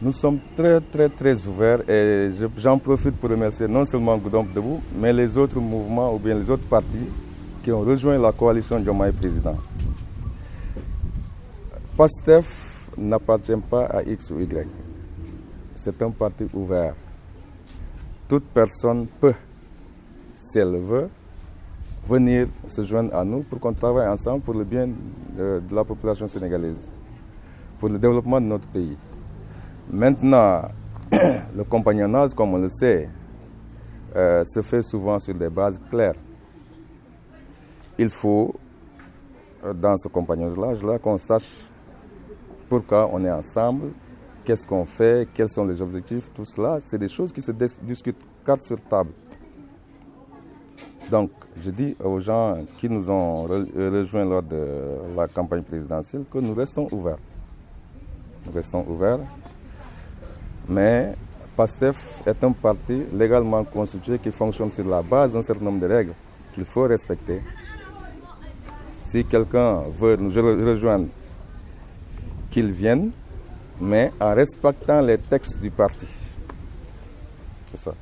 Nous sommes très ouverts et j'en profite pour remercier non seulement Goudomp Debout, mais les autres mouvements ou bien les autres partis qui ont rejoint la coalition Diomaye Président. PASTEF n'appartient pas à X ou Y. C'est un parti ouvert. Toute personne peut, si elle veut, venir se joindre à nous pour qu'on travaille ensemble pour le bien de la population sénégalaise, pour le développement de notre pays. Maintenant, le compagnonnage, comme on le sait, se fait souvent sur des bases claires. Il faut, dans ce compagnonnage-là, qu'on sache pourquoi on est ensemble, qu'est-ce qu'on fait, quels sont les objectifs, tout cela, c'est des choses qui se discutent carte sur table. Donc, je dis aux gens qui nous ont rejoints lors de la campagne présidentielle que nous restons ouverts. Nous restons ouverts. Mais PASTEF est un parti légalement constitué qui fonctionne sur la base d'un certain nombre de règles qu'il faut respecter. Si quelqu'un veut nous rejoindre, qu'il vienne, mais en respectant les textes du parti. C'est ça.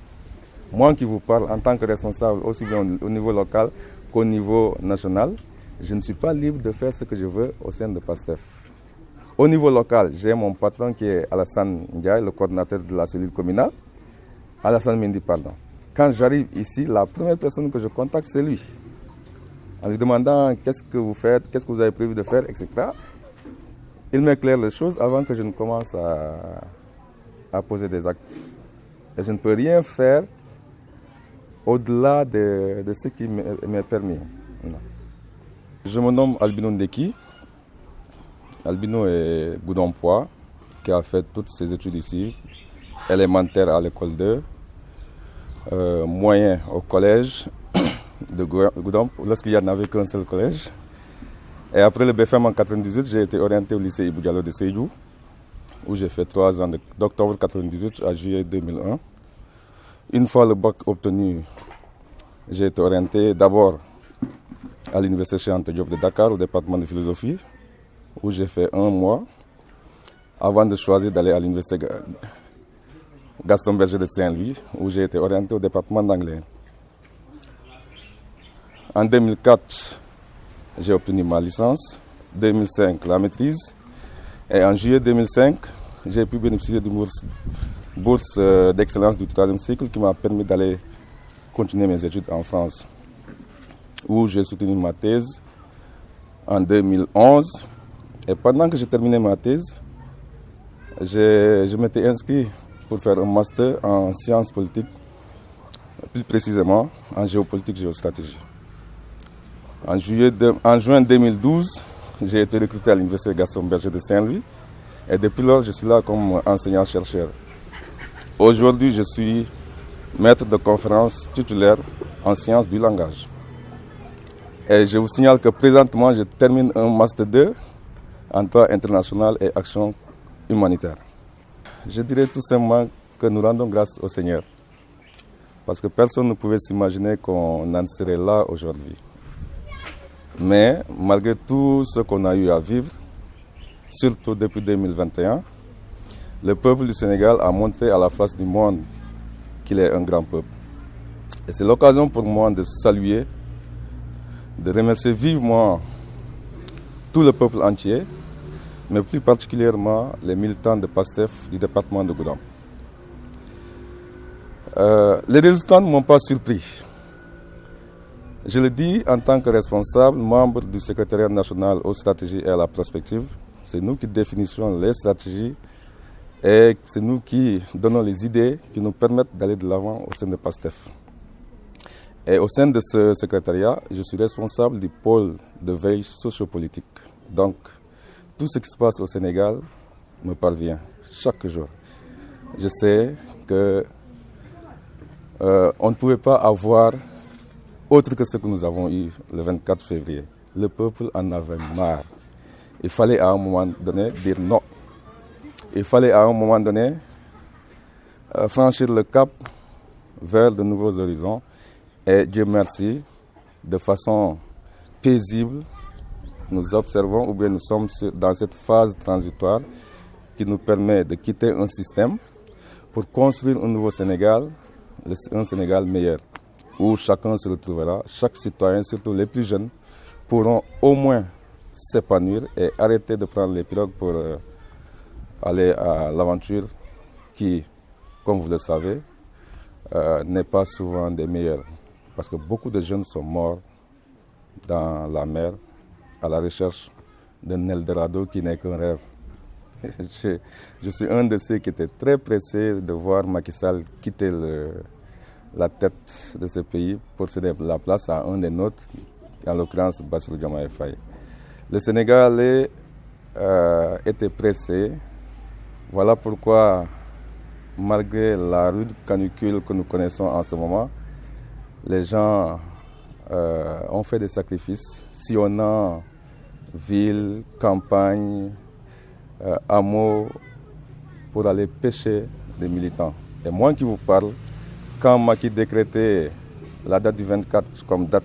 Moi qui vous parle en tant que responsable, aussi bien au niveau local qu'au niveau national, je ne suis pas libre de faire ce que je veux au sein de PASTEF. Au niveau local, j'ai mon patron qui est Alassane Ndiaye, le coordinateur de la cellule communale. Alassane Mendy, pardon. Quand j'arrive ici, la première personne que je contacte, c'est lui. En lui demandant qu'est-ce que vous faites, qu'est-ce que vous avez prévu de faire, etc. Il m'éclaire les choses avant que je ne commence à poser des actes. Et je ne peux rien faire au-delà de ce qui m'est permis. Non. Je me nomme Albino Ndeki. Albino est Goudompois, qui a fait toutes ses études ici, élémentaire à l'école 2, moyen au collège de Goudomp, lorsqu'il n'y en avait qu'un seul collège. Et après le BFM en 1998, j'ai été orienté au lycée Ibou Diallo de Sédhiou, où j'ai fait 3 ans d'octobre 1998 à juillet 2001. Une fois le bac obtenu, j'ai été orienté d'abord à l'université Cheikh Anta Diop de Dakar, au département de philosophie, où j'ai fait 1 mois, avant de choisir d'aller à l'université Gaston Berger de Saint-Louis, où j'ai été orienté au département d'anglais. En 2004, j'ai obtenu ma licence, 2005 la maîtrise, et en juillet 2005, j'ai pu bénéficier d'une bourse d'excellence du 3e cycle qui m'a permis d'aller continuer mes études en France, où j'ai soutenu ma thèse en 2011. Et pendant que j'ai terminé ma thèse, je m'étais inscrit pour faire un master en sciences politiques, plus précisément en géopolitique géostratégie. En juin 2012, j'ai été recruté à l'université Gaston Berger de Saint-Louis et depuis lors, je suis là comme enseignant-chercheur. Aujourd'hui, je suis maître de conférence titulaire en sciences du langage. Et je vous signale que présentement, je termine un master 2 en droit international et action humanitaire. Je dirais tout simplement que nous rendons grâce au Seigneur. Parce que personne ne pouvait s'imaginer qu'on en serait là aujourd'hui. Mais malgré tout ce qu'on a eu à vivre, surtout depuis 2021, le peuple du Sénégal a montré à la face du monde qu'il est un grand peuple. Et c'est l'occasion pour moi de saluer, de remercier vivement tout le peuple entier, mais plus particulièrement les militants de PASTEF du département de Goudomp. Les résultats ne m'ont pas surpris. Je le dis en tant que responsable, membre du secrétariat national aux stratégies et à la prospective. C'est nous qui définissons les stratégies et c'est nous qui donnons les idées qui nous permettent d'aller de l'avant au sein de PASTEF. Et au sein de ce secrétariat, je suis responsable du pôle de veille sociopolitique. Donc, tout ce qui se passe au Sénégal me parvient chaque jour. Je sais que on ne pouvait pas avoir autre que ce que nous avons eu le 24 février. Le peuple en avait marre. Il fallait à un moment donné dire non. Il fallait à un moment donné franchir le cap vers de nouveaux horizons. Et Dieu merci, de façon paisible, nous observons ou bien nous sommes dans cette phase transitoire qui nous permet de quitter un système pour construire un nouveau Sénégal, un Sénégal meilleur, où chacun se retrouvera, chaque citoyen, surtout les plus jeunes, pourront au moins s'épanouir et arrêter de prendre les pirogues pour aller à l'aventure qui, comme vous le savez, n'est pas souvent des meilleurs. Parce que beaucoup de jeunes sont morts dans la mer à la recherche d'un Eldorado qui n'est qu'un rêve. Je suis un de ceux qui étaient très pressés de voir Macky Sall quitter la tête de ce pays pour céder la place à un des nôtres, en l'occurrence Bassirou Diomaye Faye. Le Sénégalais était pressé. Voilà pourquoi, malgré la rude canicule que nous connaissons en ce moment, les gens ont fait des sacrifices, sillonnant villes, campagnes, hameaux, pour aller pêcher des militants. Et moi qui vous parle, quand Macky décrétait la date du 24 comme date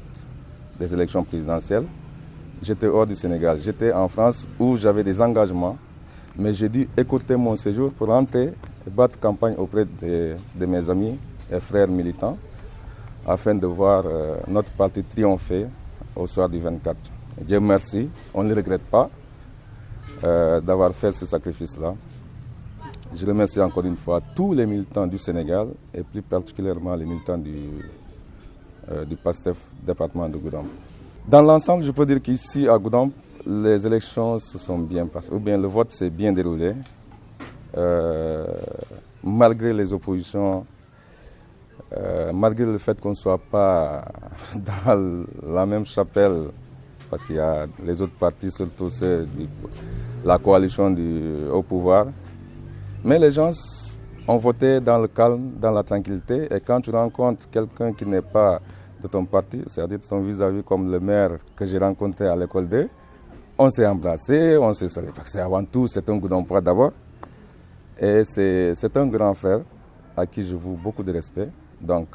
des élections présidentielles, j'étais hors du Sénégal. J'étais en France où j'avais des engagements, mais j'ai dû écourter mon séjour pour rentrer et battre campagne auprès de mes amis et frères militants afin de voir notre parti triompher au soir du 24. Dieu merci, on ne le regrette pas d'avoir fait ce sacrifice-là. Je remercie encore une fois tous les militants du Sénégal et plus particulièrement les militants du PASTEF département de Goudomp. Dans l'ensemble, je peux dire qu'ici à Goudomp, les élections se sont bien passées, ou bien le vote s'est bien déroulé, malgré les oppositions, malgré le fait qu'on ne soit pas dans la même chapelle, parce qu'il y a les autres partis, surtout ceux de la coalition au pouvoir. Mais les gens ont voté dans le calme, dans la tranquillité, et quand tu rencontres quelqu'un qui n'est pas de ton parti, c'est-à-dire son vis-à-vis comme le maire que j'ai rencontré à l'école 2, on s'est embrassé, on s'est salué, parce que avant tout, c'est un Goudompois d'abord. Et c'est un grand frère à qui je voue beaucoup de respect. Donc,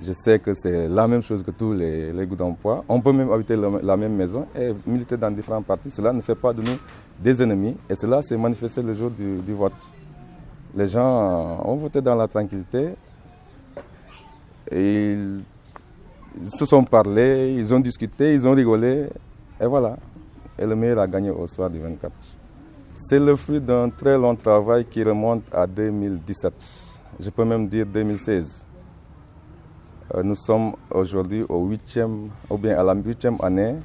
je sais que c'est la même chose que tous les Goudompois. On peut même habiter la même maison et militer dans différents partis. Cela ne fait pas de nous des ennemis. Et cela s'est manifesté le jour du vote. Les gens ont voté dans la tranquillité. Et ils se sont parlé, ils ont discuté, ils ont rigolé. Et voilà. Et le meilleur a gagné au soir du 24. C'est le fruit d'un très long travail qui remonte à 2017. Je peux même dire 2016. Nous sommes aujourd'hui à la 8e année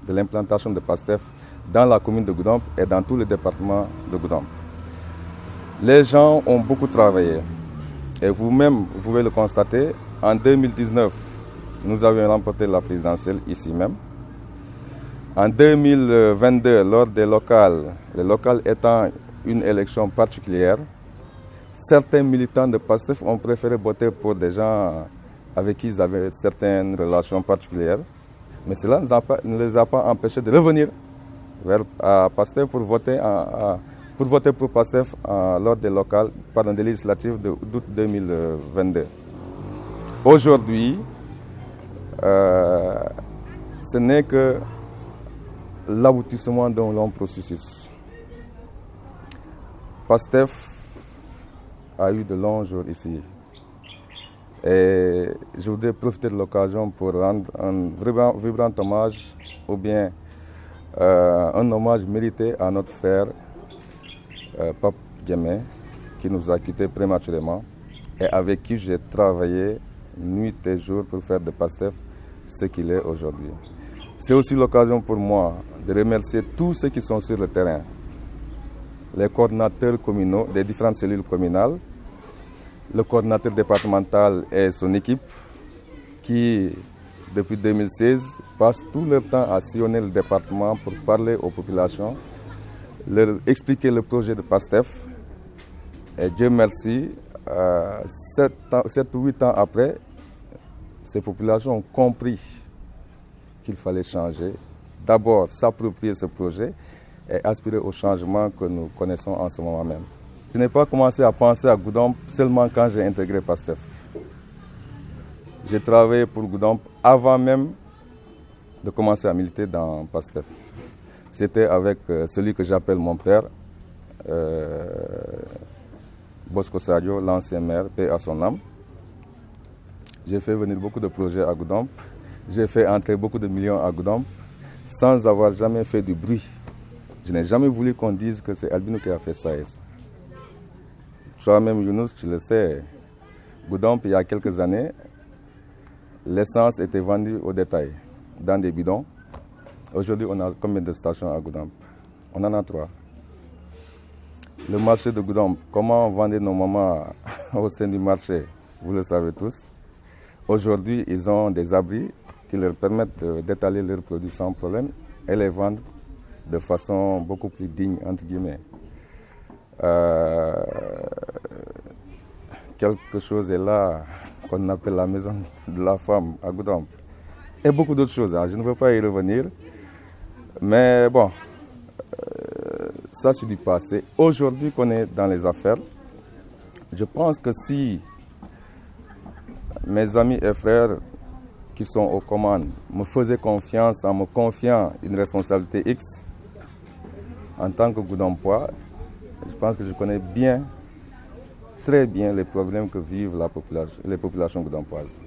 de l'implantation de PASTEF dans la commune de Goudomp et dans tous les départements de Goudomp. Les gens ont beaucoup travaillé et vous-même, vous pouvez le constater. En 2019, nous avions remporté la présidentielle ici même. En 2022, lors des locales, les locales étant une élection particulière, certains militants de PASTEF ont préféré voter pour des gens avec qui ils avaient certaines relations particulières. Mais cela ne les a pas empêchés de revenir vers PASTEF pour voter pour PASTEF lors des locales, des législatives d'août 2022. Aujourd'hui, ce n'est que l'aboutissement d'un long processus. PASTEF a eu de longs jours ici. Et je voudrais profiter de l'occasion pour rendre un vibrant hommage, ou bien un hommage mérité à notre frère Pape Diémé, qui nous a quittés prématurément et avec qui j'ai travaillé nuit et jour pour faire de PASTEF ce qu'il est aujourd'hui. C'est aussi l'occasion pour moi de remercier tous ceux qui sont sur le terrain, les coordinateurs communaux des différentes cellules communales, le coordinateur départemental et son équipe qui, depuis 2016, passent tout leur temps à sillonner le département pour parler aux populations, leur expliquer le projet de PASTEF. Et Dieu merci, 7 ou 8 ans après, ces populations ont compris qu'il fallait changer. D'abord, s'approprier ce projet et aspirer au changement que nous connaissons en ce moment même. Je n'ai pas commencé à penser à Goudomp seulement quand j'ai intégré PASTEF. J'ai travaillé pour Goudomp avant même de commencer à militer dans PASTEF. C'était avec celui que j'appelle mon père, Bosco Sadio, l'ancien maire, paix à son âme. J'ai fait venir beaucoup de projets à Goudomp. J'ai fait entrer beaucoup de millions à Goudomp sans avoir jamais fait du bruit. Je n'ai jamais voulu qu'on dise que c'est Albino qui a fait ça et ça. Toi-même, Younous, tu le sais, Goudomp, il y a quelques années, l'essence était vendue au détail, dans des bidons. Aujourd'hui, on a combien de stations à Goudomp? On en a 3. Le marché de Goudomp, comment on vendait nos mamans au sein du marché, vous le savez tous. Aujourd'hui, ils ont des abris qui leur permettent d'étaler leurs produits sans problème et les vendre de façon beaucoup plus digne, entre guillemets. Quelque chose est là qu'on appelle la maison de la femme à Goudomp. Et beaucoup d'autres choses, hein. Je ne veux pas y revenir. Mais bon, ça c'est du passé. Aujourd'hui qu'on est dans les affaires, je pense que si mes amis et frères qui sont aux commandes me faisaient confiance en me confiant une responsabilité X en tant que Goudompois, je pense que je connais bien, très bien les problèmes que vivent les populations goudompoises.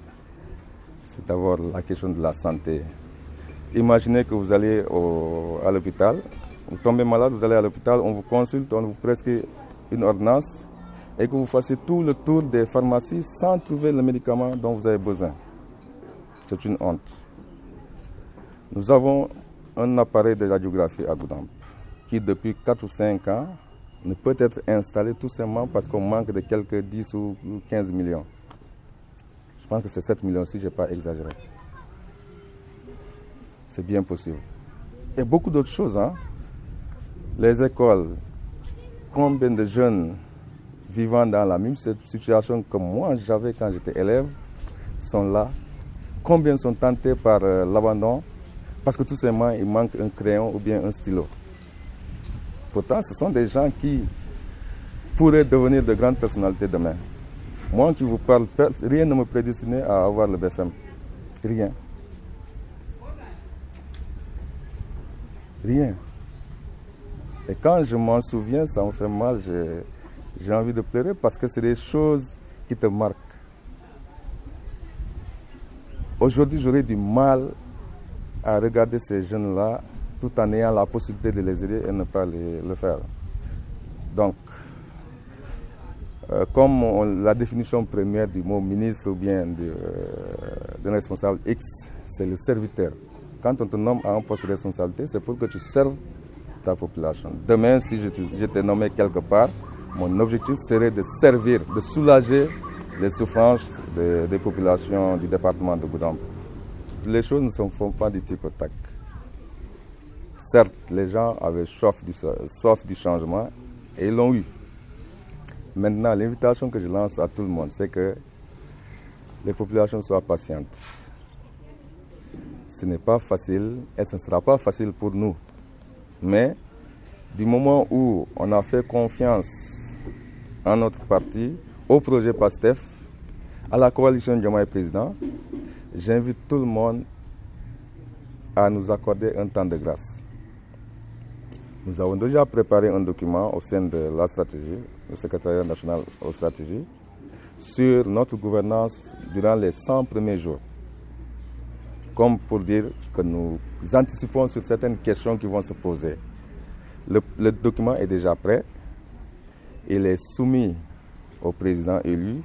C'est d'abord la question de la santé. Imaginez que vous allez à l'hôpital, vous tombez malade, vous allez à l'hôpital, on vous consulte, on vous prescrit une ordonnance et que vous fassiez tout le tour des pharmacies sans trouver le médicament dont vous avez besoin. C'est une honte. Nous avons un appareil de radiographie à Goudomp qui, depuis 4 ou 5 ans, ne peut être installé tout simplement parce qu'on manque de quelques 10 ou 15 millions. Je pense que c'est 7 millions si je n'ai pas exagéré. C'est bien possible. Et beaucoup d'autres choses. Hein. Les écoles, combien de jeunes vivant dans la même situation que moi j'avais quand j'étais élève sont là. Combien sont tentés par l'abandon parce que tout simplement il manque un crayon ou bien un stylo. Pourtant, ce sont des gens qui pourraient devenir de grandes personnalités demain. Moi qui vous parle, rien ne me prédestinait à avoir le BFM. Rien. Rien. Et quand je m'en souviens, ça me fait mal, j'ai envie de pleurer parce que c'est des choses qui te marquent. Aujourd'hui, j'aurais du mal à regarder ces jeunes-là tout en ayant la possibilité de les aider et ne pas le faire. Donc, comme la définition première du mot ministre ou bien d'un responsable X, c'est le serviteur. Quand on te nomme à un poste de responsabilité, c'est pour que tu serves ta population. Demain, si je t'ai nommé quelque part, mon objectif serait de servir, de soulager les souffrances des populations du département de Goudomp. Les choses ne se font pas du tic au tac. Certes, les gens avaient soif du changement et ils l'ont eu. Maintenant, l'invitation que je lance à tout le monde, c'est que les populations soient patientes. Ce n'est pas facile et ce ne sera pas facile pour nous. Mais du moment où on a fait confiance en notre parti, au projet PASTEF, à la coalition Diomaye Président, j'invite tout le monde à nous accorder un temps de grâce. Nous avons déjà préparé un document au sein de la stratégie, le secrétariat national aux stratégies, sur notre gouvernance durant les 100 premiers jours. Comme pour dire que nous anticipons sur certaines questions qui vont se poser. Le document est déjà prêt. Il est soumis au président élu.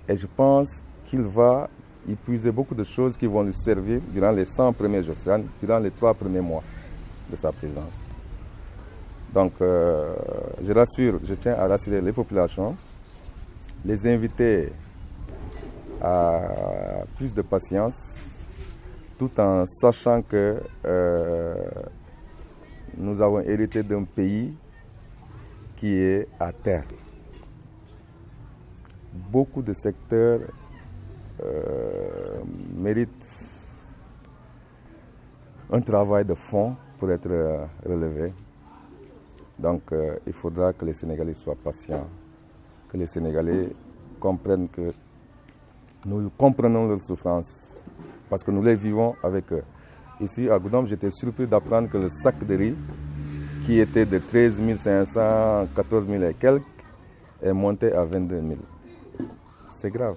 Et je pense qu'il va épuiser beaucoup de choses qui vont lui servir durant les 100 premiers jours, durant les 3 premiers mois de sa présidence. Donc, je tiens à rassurer les populations, les inviter à plus de patience, tout en sachant que nous avons hérité d'un pays qui est à terre. Beaucoup de secteurs méritent un travail de fond pour être relevé. Donc, il faudra que les Sénégalais soient patients, que les Sénégalais comprennent que nous comprenons leurs souffrances, parce que nous les vivons avec eux. Ici, à Goudomp, j'étais surpris d'apprendre que le sac de riz qui était de 13 500, 14 000 et quelques, est monté à 22 000. C'est grave.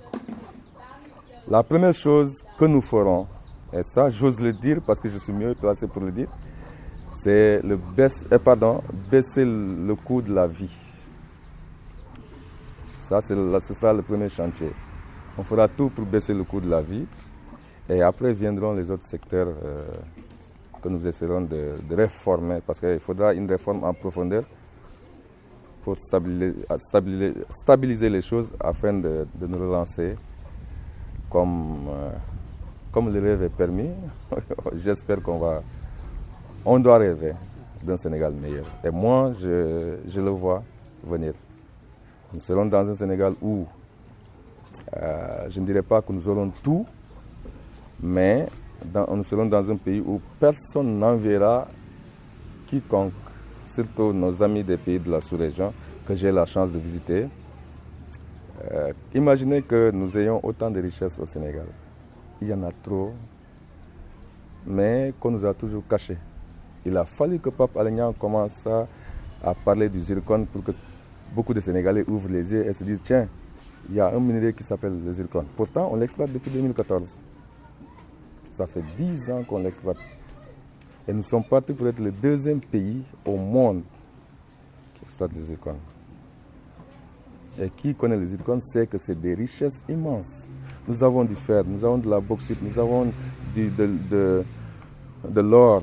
La première chose que nous ferons, et ça j'ose le dire parce que je suis mieux placé pour le dire, c'est baisser le coût de la vie. Ça, ce sera le premier chantier. On fera tout pour baisser le coût de la vie et après viendront les autres secteurs que nous essaierons de réformer parce qu'il faudra une réforme en profondeur pour stabiliser les choses afin de nous relancer comme le rêve est permis. J'espère on doit rêver d'un Sénégal meilleur. Et moi, je le vois venir. Nous serons dans un Sénégal où je ne dirais pas que nous aurons tout, mais nous serons dans un pays où personne n'enverra quiconque, surtout nos amis des pays de la sous-région que j'ai la chance de visiter. Imaginez que nous ayons autant de richesses au Sénégal. Il y en a trop, mais qu'on nous a toujours cachés. Il a fallu que Pape Alé Niang commence à parler du zircon pour que beaucoup de Sénégalais ouvrent les yeux et se disent tiens, il y a un minerai qui s'appelle le zircon. Pourtant, on l'exploite depuis 2014. Ça fait 10 ans qu'on l'exploite. Et nous sommes partis pour être le deuxième pays au monde qui exploite le zircon. Et qui connaît le zircon sait que c'est des richesses immenses. Nous avons du fer, nous avons de la bauxite, nous avons de l'or,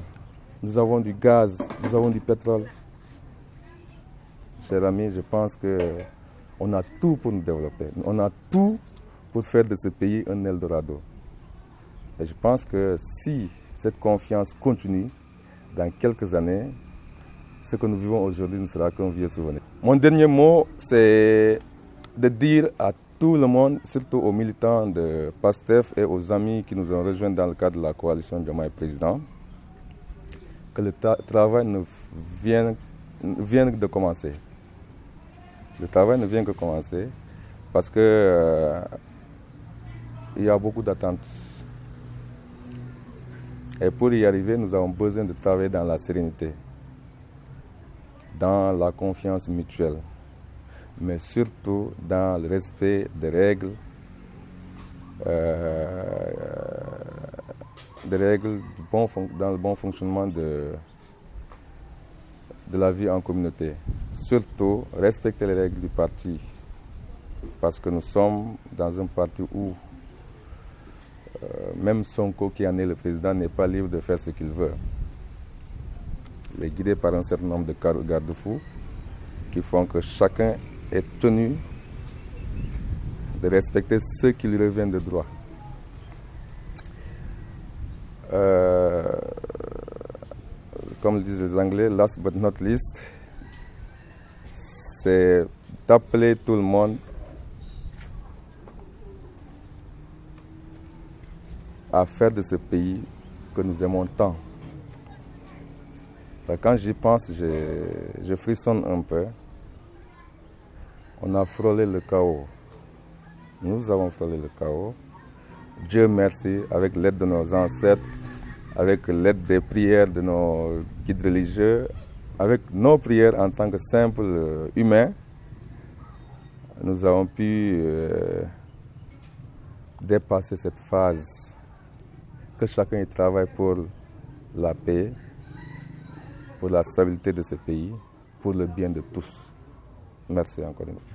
nous avons du gaz, nous avons du pétrole. Chers amis, je pense qu'on a tout pour nous développer. On a tout pour faire de ce pays un Eldorado. Et je pense que si cette confiance continue, dans quelques années, ce que nous vivons aujourd'hui ne sera qu'un vieux souvenir. Mon dernier mot, c'est de dire à tout le monde, surtout aux militants de PASTEF et aux amis qui nous ont rejoints dans le cadre de la coalition Diomaye Président, que le travail ne vient de commencer. Le travail ne vient que commencer parce que il y a beaucoup d'attentes. Et pour y arriver, nous avons besoin de travailler dans la sérénité, dans la confiance mutuelle, mais surtout dans le respect des règles, dans le bon fonctionnement de la vie en communauté. Surtout, respecter les règles du parti, parce que nous sommes dans un parti où même Sonko, qui en est le président, n'est pas libre de faire ce qu'il veut. Il est guidé par un certain nombre de garde-fous qui font que chacun est tenu de respecter ce qui lui revient de droit. Comme le disent les Anglais, last but not least, c'est d'appeler tout le monde à faire de ce pays que nous aimons tant. Quand j'y pense, je frissonne un peu. On a frôlé le chaos. Nous avons frôlé le chaos. Dieu merci, avec l'aide de nos ancêtres, avec l'aide des prières de nos guides religieux, avec nos prières en tant que simples humains, nous avons pu dépasser cette phase. Que chacun y travaille pour la paix, pour la stabilité de ce pays, pour le bien de tous. Merci encore une fois.